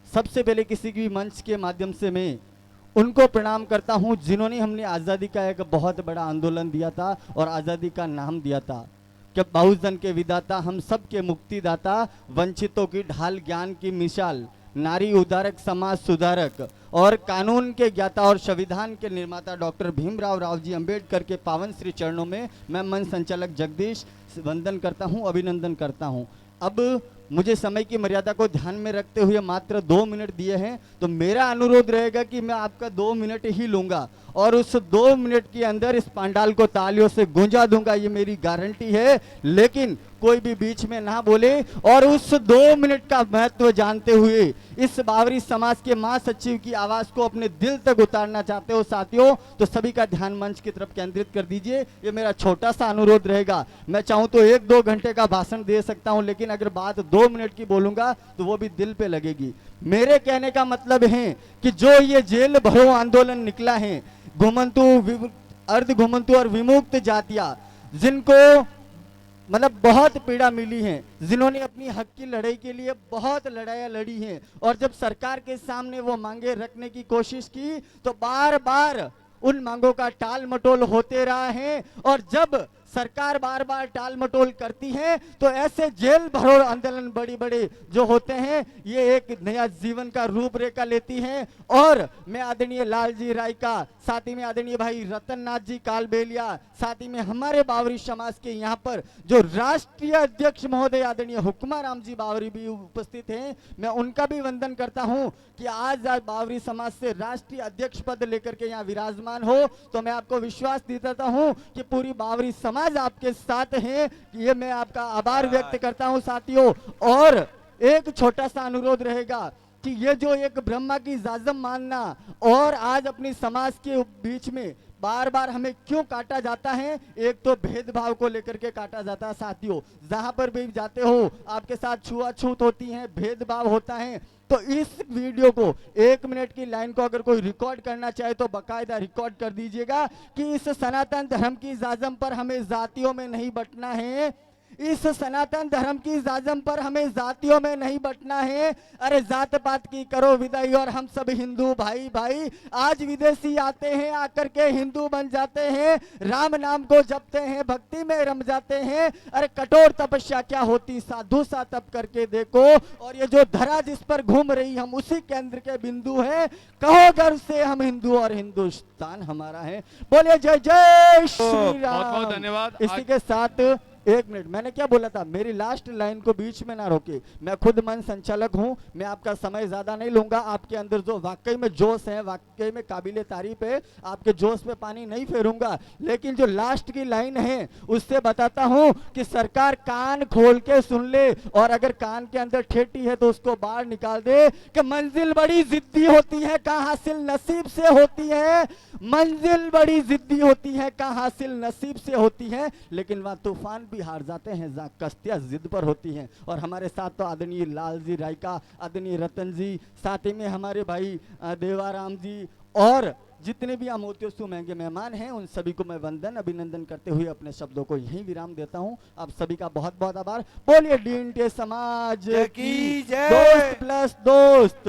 सबसे पहले किसी भी मंच के माध्यम से मैं उनको प्रणाम करता हूं जिन्होंने हमने आज़ादी का एक बहुत बड़ा आंदोलन दिया था और आज़ादी का नाम दिया था कि बहुजन के विदाता, हम सब के मुक्तिदाता, वंचितों की ढाल, ज्ञान की मिसाल, नारी उदारक, समाज सुधारक और कानून के ज्ञाता और संविधान के निर्माता डॉक्टर भीमराव रावजी अंबेडकर के पावन श्री चरणों में मैं मंच संचालक जगदीश वंदन करता हूं, अभिनंदन करता हूं। अब मुझे समय की मर्यादा को ध्यान में रखते हुए मात्र 2 मिनट दिए हैं, तो मेरा अनुरोध रहेगा कि मैं आपका 2 मिनट ही लूंगा और उस 2 मिनट के अंदर इस पंडाल को तालियों से गूंजा दूंगा, ये मेरी गारंटी है। लेकिन कोई भी बीच में ना बोले और उस 2 मिनट का महत्व जानते हुए इस बावरी समाज के महासचिव की आवाज को अपने दिल तक उतारना चाहते हो साथियों, तो सभी का ध्यान मंच की तरफ केंद्रित कर दीजिए। ये मेरा छोटा सा अनुरोध रहेगा। मैं चाहूं तो 1-2 घंटे का भाषण दे सकता हूं, लेकिन अगर बात 2 मिनट की बोलूंगा तो वो भी दिल पे लगेगी। मेरे कहने का मतलब है कि जो ये जेल भरो आंदोलन निकला है, घुमंतु, अर्ध घुमंतु और विमुक्त जातियां, जिनको मतलब बहुत पीड़ा मिली है, जिन्होंने अपनी हक की लड़ाई के लिए बहुत लड़ाइयाँ लड़ी हैं और जब सरकार के सामने वो मांगे रखने की कोशिश की तो बार बार उन मांगों का टाल मटोल होते रहा है। और जब सरकार बार बार टाल मटोल करती है तो ऐसे जेल भरो आंदोलन बड़ी बड़े जो होते हैं, ये एक नया जीवन का रूपरेखा लेती हैं। और मैं आदरणीय लालजी राय का, साथ ही में आदरणीय भाई रतन नाथ जी कालबेलिया, साथ ही में हमारे बावरी समाज के यहाँ पर जो राष्ट्रीय अध्यक्ष महोदय आदरणीय हुक्मा राम जी बावरी भी उपस्थित हैं, मैं उनका भी वंदन करता हूँ कि आज बावरी समाज से राष्ट्रीय अध्यक्ष पद लेकर के यहाँ विराजमान हो। तो मैं आपको विश्वास दिलाता हूँ कि पूरी बावरी समाज आपके साथ है। ये मैं आपका आभार व्यक्त करता हूं साथियों। और एक छोटा सा अनुरोध रहेगा कि ये जो एक ब्रह्मा की जाजम मानना और आज अपनी समाज के बीच में बार बार हमें क्यों काटा जाता है, एक तो भेदभाव को लेकर के काटा जाता है साथियों। जहां पर भी जाते हो आपके साथ छुआछूत होती है, भेदभाव होता है। तो इस वीडियो को 1 मिनट की लाइन को अगर कोई रिकॉर्ड करना चाहे तो बकायदा रिकॉर्ड कर दीजिएगा कि इस सनातन धर्म की जाजम पर हमें जातियों में नहीं बंटना है, इस सनातन धर्म की जाजम पर हमें जातियों में नहीं बंटना है। अरे जात पात की करो विदाई और हम सब हिंदू भाई भाई। आज विदेशी आते हैं, आकर के हिंदू बन जाते हैं, राम नाम को जपते हैं, भक्ति में रम जाते हैं। अरे कठोर तपस्या क्या होती, साधु सा तप करके देखो। और ये जो धरा जिस पर घूम रही, हम उसी केंद्र के बिंदु हैं। कहो गर्व से हम हिंदू और हिंदुस्तान हमारा है। बोले जय जय श्री राम। बहुत बहुत धन्यवाद। इसी के साथ 1 मिनट, मैंने क्या बोला था, मेरी लास्ट लाइन को बीच में ना रोके। मैं खुद मंच संचालक हूं, मैं आपका समय ज्यादा नहीं लूंगा। आपके अंदर जो वाकई में जोश है, वाकई में काबिले तारीफ है, आपके जोश पे पानी नहीं फेरूंगा। लेकिन जो लास्ट की लाइन है उससे बताता हूं कि सरकार कान खोल के सुन ले और अगर कान के अंदर ठेठी है तो उसको बाहर निकाल दे कि मंजिल बड़ी जिद्दी होती है, कहां हासिल नसीब से होती है। मंजिल बड़ी जिद्दी होती है, कहां हासिल नसीब से होती है। लेकिन वहां तूफान भी हार जाते हैं जहाँ कश्तियां जिद पर होती हैं। और हमारे साथ तो आदरणीय लालजी राय का, आदरणीय रतन जी, साथ ही में हमारे भाई देवाराम जी और जितने भी अमोत्योस्तु महंगे मेहमान हैं, उन सभी को मैं वंदन अभिनंदन करते हुए अपने शब्दों को यहीं विराम देता हूं। आप सभी का बहुत बहुत आभार। बोलिए डीएनटी समाज की जय। दोस्त प्लस दोस्त।